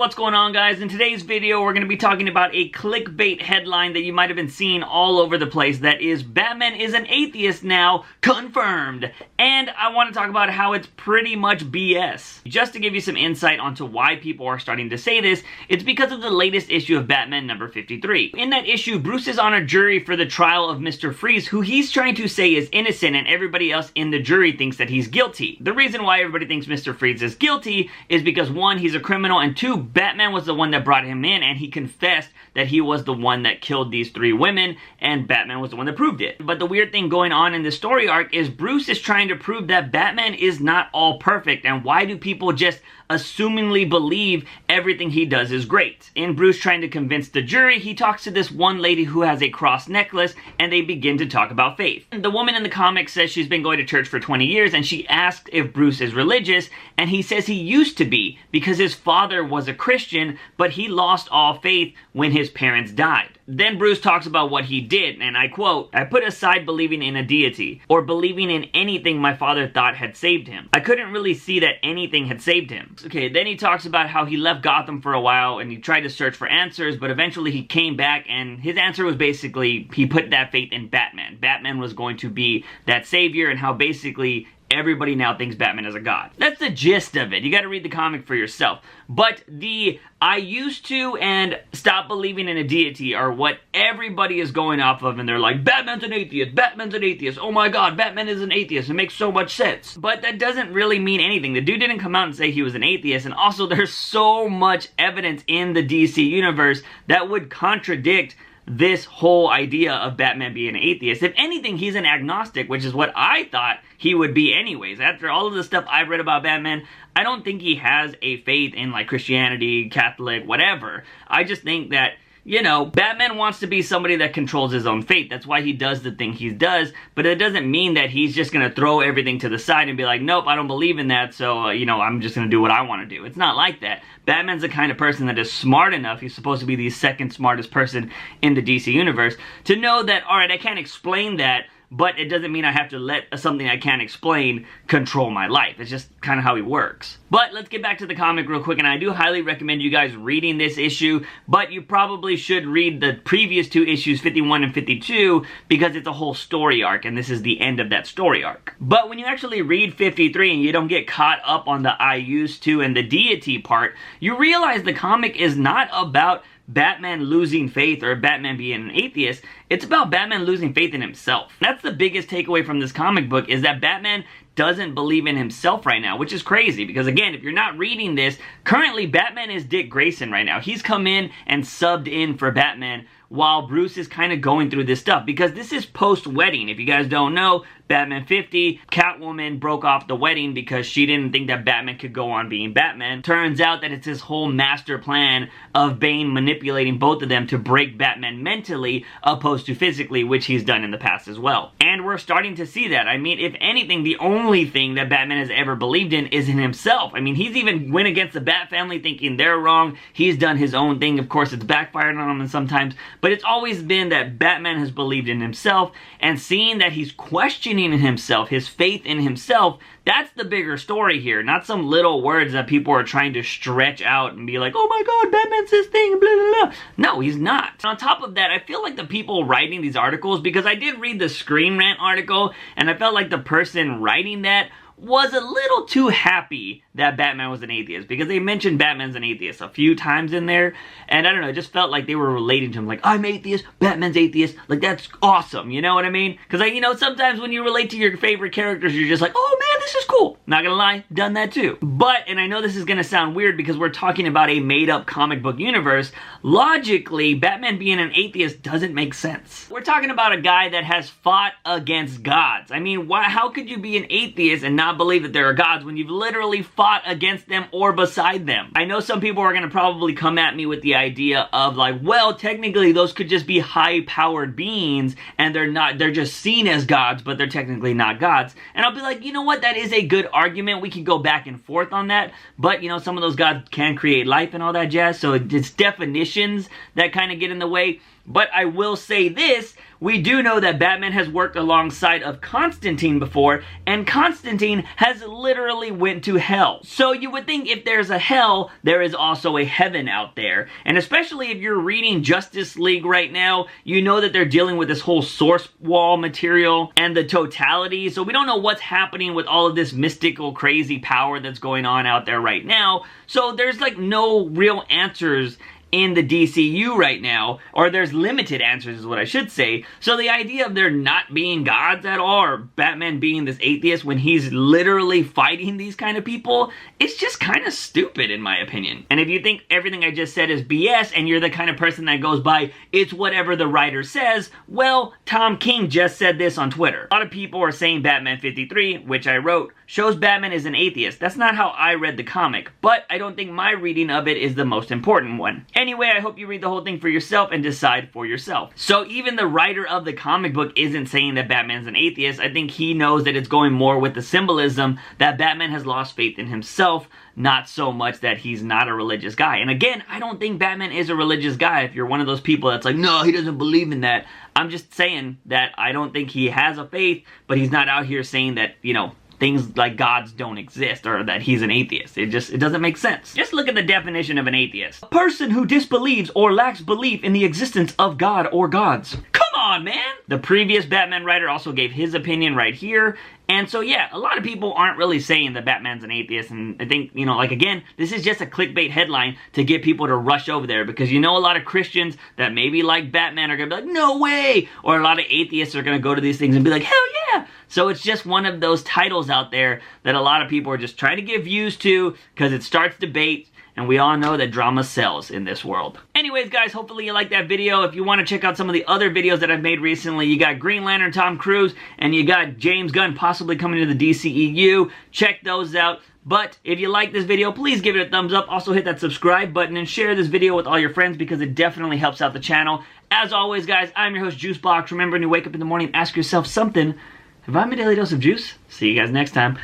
what's going on, guys? In today's video, we're going to be talking about a clickbait headline that you might have been seeing all over the place. That is, Batman is an atheist now, confirmed. And I want to talk about how it's pretty much BS. Just to give you some insight onto why people are starting to say this, it's because of the latest issue of Batman number 53. In that issue, Bruce is on a jury for the trial of Mr. Freeze, who he's trying to say is innocent, and everybody else in the jury thinks that he's guilty. The reason why everybody thinks Mr. Freeze is guilty is because, one, he's a criminal, and two, Batman was the one that brought him in, and he confessed that he was the one that killed these three women, and Batman was the one that proved it. But the weird thing going on in this story arc is Bruce is trying to prove that Batman is not all perfect, and why do people just assumingly believe everything he does is great? In Bruce trying to convince the jury, he talks to this one lady who has a cross necklace, and they begin to talk about faith. The woman in the comic says she's been going to church for 20 years, and she asked if Bruce is religious, and he says he used to be, because his father was a Christian, but he lost all faith when his parents died. Then Bruce talks about what he did, and I quote, "I put aside believing in a deity, or believing in anything my father thought had saved him. I couldn't really see that anything had saved him." Okay, then he talks about how he left Gotham for a while, and he tried to search for answers, but eventually he came back, and his answer was basically, he put that faith in Batman. Batman was going to be that savior, and how basically everybody now thinks Batman is a god. That's the gist of it. You gotta read the comic for yourself. But the "I used to" and "stop believing in a deity" are what everybody is going off of, and they're like, Batman's an atheist, Batman's an atheist, oh my god, Batman is an atheist, it makes so much sense. But that doesn't really mean anything. The dude didn't come out and say he was an atheist, and also there's so much evidence in the DC universe that would contradict this whole idea of Batman being an atheist. If anything, he's an agnostic, which is what I thought he would be anyways. After all of the stuff I've read about Batman, I don't think he has a faith in like Christianity, Catholic, whatever. I just think that, you know, Batman wants to be somebody that controls his own fate. That's why he does the thing he does, but it doesn't mean that he's just gonna throw everything to the side and be like, nope, I don't believe in that, so, you know, I'm just gonna do what I want to do. It's not like that. Batman's the kind of person that is smart enough, he's supposed to be the second smartest person in the DC universe, to know that, alright, I can't explain that, but it doesn't mean I have to let something I can't explain control my life. It's just kind of how he works. But let's get back to the comic real quick, and I do highly recommend you guys reading this issue, but you probably should read the previous two issues, 51 and 52, because it's a whole story arc, and this is the end of that story arc. But when you actually read 53 and you don't get caught up on the "I used to" and the deity part, you realize the comic is not about Batman losing faith or Batman being an atheist. It's about Batman losing faith in himself. That's the biggest takeaway from this comic book, is that Batman doesn't believe in himself right now, which is crazy because, again, if you're not reading this, currently Batman is Dick Grayson right now. He's come in and subbed in for Batman while Bruce is kind of going through this stuff, because this is post-wedding. If you guys don't know, Batman 50, Catwoman broke off the wedding because she didn't think that Batman could go on being Batman. Turns out that it's his whole master plan of Bane manipulating both of them to break Batman mentally opposed to physically, which he's done in the past as well. And we're starting to see that. I mean, if anything, the only thing that Batman has ever believed in is in himself. I mean, he's even went against the Bat family thinking they're wrong. He's done his own thing. Of course, it's backfired on him sometimes, but it's always been that Batman has believed in himself, and seeing that he's questioning himself, his faith in himself, that's the bigger story here, not some little words that people are trying to stretch out and be like, oh my god, Batman's this thing, blah, blah, blah. No, he's not. And on top of that, I feel like the people writing these articles, because I did read the Screen Rant article, and I felt like the person writing that was a little too happy that Batman was an atheist, because they mentioned Batman's an atheist a few times in there, and I don't know, it just felt like they were relating to him, like, I'm atheist, Batman's atheist, like, that's awesome, you know what I mean? Because, like, you know, sometimes when you relate to your favorite characters, you're just like, oh man, this is cool. Not gonna lie, done that too. But, and I know this is gonna sound weird because we're talking about a made-up comic book universe, logically, Batman being an atheist doesn't make sense. We're talking about a guy that has fought against gods. I mean, how could you be an atheist and not believe that there are gods when you've literally fought against them or beside them? I know some people are going to probably come at me with the idea of like, well, technically those could just be high-powered beings and they're just seen as gods, but they're technically not gods. And I'll be like, you know what, that is a good argument. We can go back and forth on that, but you know, some of those gods can create life and all that jazz, so it's definitions that kind of get in the way. But I will say this, we do know that Batman has worked alongside of Constantine before, and Constantine has literally went to hell. So you would think if there's a hell, there is also a heaven out there. And especially if you're reading Justice League right now, you know that they're dealing with this whole source wall material and the totality. So we don't know what's happening with all of this mystical, crazy power that's going on out there right now. So there's like no real answers in the DCU right now, or there's limited answers is what I should say. So the idea of there not being gods at all, or Batman being this atheist when he's literally fighting these kind of people, it's just kind of stupid in my opinion. And if you think everything I just said is BS and you're the kind of person that goes by, it's whatever the writer says, well, Tom King just said this on Twitter. A lot of people are saying Batman 53, which I wrote, shows Batman is an atheist. That's not how I read the comic, but I don't think my reading of it is the most important one. Anyway, I hope you read the whole thing for yourself and decide for yourself. So even the writer of the comic book isn't saying that Batman's an atheist. I think he knows that it's going more with the symbolism that Batman has lost faith in himself, not so much that he's not a religious guy. And again, I don't think Batman is a religious guy. If you're one of those people that's like, no, he doesn't believe in that. I'm just saying that I don't think he has a faith, but he's not out here saying that, you know, things like gods don't exist or that he's an atheist. It doesn't make sense. Just look at the definition of an atheist. A person who disbelieves or lacks belief in the existence of God or gods. Come on, man! The previous Batman writer also gave his opinion right here. And so yeah, a lot of people aren't really saying that Batman's an atheist, and I think, you know, like again, this is just a clickbait headline to get people to rush over there, because you know a lot of Christians that maybe like Batman are gonna be like, no way! Or a lot of atheists are gonna go to these things and be like, hell yeah! So it's just one of those titles out there that a lot of people are just trying to give views to, because it starts debate, and we all know that drama sells in this world. Anyways, guys, hopefully you liked that video. If you want to check out some of the other videos that I've made recently, you got Green Lantern Tom Cruise, and you got James Gunn possibly coming to the DCEU. Check those out. But if you like this video, please give it a thumbs up. Also hit that subscribe button and share this video with all your friends, because it definitely helps out the channel. As always, guys, I'm your host, JUICEbox. Remember, when you wake up in the morning, ask yourself something. Have I made a daily dose of juice? See you guys next time.